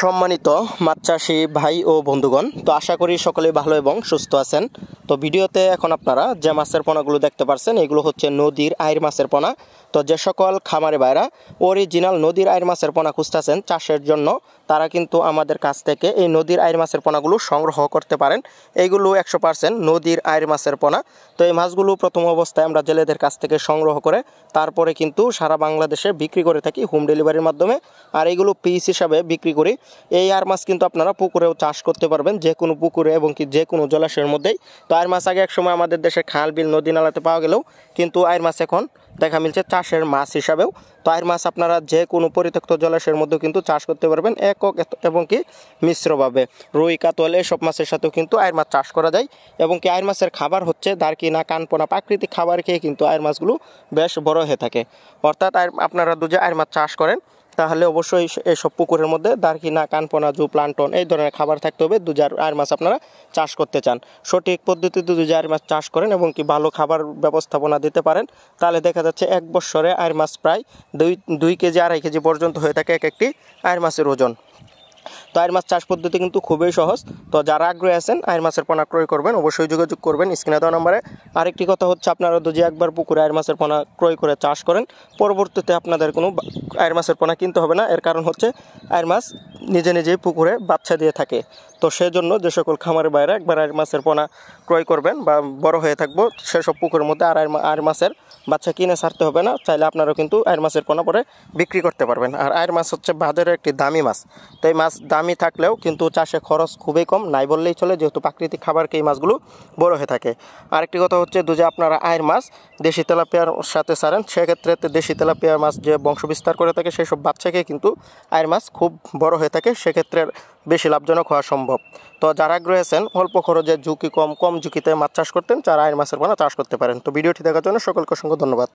সম্মানিত মাছ চাষী ভাই ও বন্ধুগণ, তো আশা করি সকলেই ভালো এবং সুস্থ আছেন। তো ভিডিওতে এখন আপনারা যে মাছের পোনাগুলো দেখতে পাচ্ছেন এগুলো হচ্ছে নদীর আইর মাছের পোনা। তো যে সকল খামারে ভাইরা অরিজিনাল নদীর আইর মাছের পোনা খুঁজতেছেন চাষের জন্য, তারা কিন্তু আমাদের কাছ থেকে এই নদীর আইর মাছের পোনাগুলো সংগ্রহ করতে পারেন। এইগুলো 100% নদীর আইর মাছের পোনা। তো এই মাছগুলো প্রথম অবস্থায় আমরা জেলেদের কাছ থেকে সংগ্রহ করে তারপরে কিন্তু সারা বাংলাদেশে বিক্রি করে থাকি হোম ডেলিভারির মাধ্যমে। আর এইগুলো পিস হিসাবে বিক্রি করি। এই আইর মাছ কিন্তু আপনারা পুকুরেও চাষ করতে পারবেন, যে কোনো পুকুরে এবং কি যে কোনো জলাশয়ের মধ্যেই। তো আইর মাছ আগে একসময় আমাদের দেশে খাল বিল নদী নালাতে পাওয়া গেলেও কিন্তু আইর মাছ এখন দেখা মিলছে চাষের মাছ হিসাবেও। তো আইর মাছ আপনারা যে কোনো পরিত্যক্ত জলাশয়ের মধ্যেও কিন্তু চাষ করতে পারবেন একক এবং কি মিশ্রভাবে। রুই কাতল এসব মাছের সাথেও কিন্তু আইর মাছ চাষ করা যায়। এবং কি আইর মাছের খাবার হচ্ছে দারকিনা কানপোনা, প্রাকৃতিক খাবার খেয়ে কিন্তু আইর মাছগুলো বেশ বড় হয়ে থাকে। অর্থাৎ আপনারা দুজে আইর মাছ চাষ করেন তাহলে অবশ্যই এইসব পুকুরের মধ্যে দারকিনা কানপোনা জু প্লান্টন এই ধরনের খাবার থাকতে হবে। দুজার আইর মাছ আপনারা চাষ করতে চান, সঠিক পদ্ধতিতে দুজে আইর মাছ চাষ করেন এবং কি ভালো খাবার ব্যবস্থাপনা দিতে পারেন, তাহলে দেখা যাচ্ছে এক বছরে আইর মাছ প্রায় 2 কেজি 2.5 কেজি পর্যন্ত হয়ে থাকে এক একটি আইর মাছের ওজন। তো আইর মাছ চাষ পদ্ধতি কিন্তু খুবই সহজ। তো যারা আগ্রহী আছেন আইর মাছের পোনা ক্রয় করবেন অবশ্যই যোগাযোগ করবেন স্ক্রিনে দেওয়া নম্বরে। আরেকটি কথা হচ্ছে, আপনারা যদি একবার পুকুরে আইর মাছের পোনা ক্রয় করে চাষ করেন, পরবর্তীতে আপনাদের কোনো আইর মাছের পোনা কিনতে হবে না। এর কারণ হচ্ছে আইর মাছ নিজে নিজেই পুকুরে বাচ্চা দিয়ে থাকে। তো সেজন্য যে সকল খামারের বাইরে একবার আইর মাছের পোনা ক্রয় করবেন বা বড় হয়ে থাকবো সেসব পুকুরের মধ্যে আর আইর মাছের বাচ্চা কিনে ছাড়তে হবে না। চাইলে আপনারাও কিন্তু আইর মাছের পোনা পরে বিক্রি করতে পারবেন। আর আইর মাছ হচ্ছে বাজারের একটি দামি মাছ। তো এই মাছ দামি থাকলেও কিন্তু চাষে খরচ খুবই কম, নাই বললেই চলে, যেহেতু প্রাকৃতিক খাবারকে এই মাছগুলো বড় হয়ে থাকে। আরেকটি কথা হচ্ছে, যে আপনারা আইর মাছ দেশি তেলাপিয়ার সাথে ছাড়েন, সেক্ষেত্রে দেশি তেলাপিয়া মাছ যে বংশবিস্তার করে থাকে সেসব বাচ্চাকে কিন্তু আইর মাছ খুব বড় হয়ে থাকে, সেক্ষেত্রে বেশি লাভজনক হওয়া সম্ভব। তো যারা আগ্রহী আছেন অল্প খরচে ঝুঁকি কম ঝুঁকিতে মাছ চাষ করতেন, যারা আইর মাছের পোনা চাষ করতে পারেন। তো ভিডিওটি দেখার জন্য সকলকে অসংখ্য ধন্যবাদ।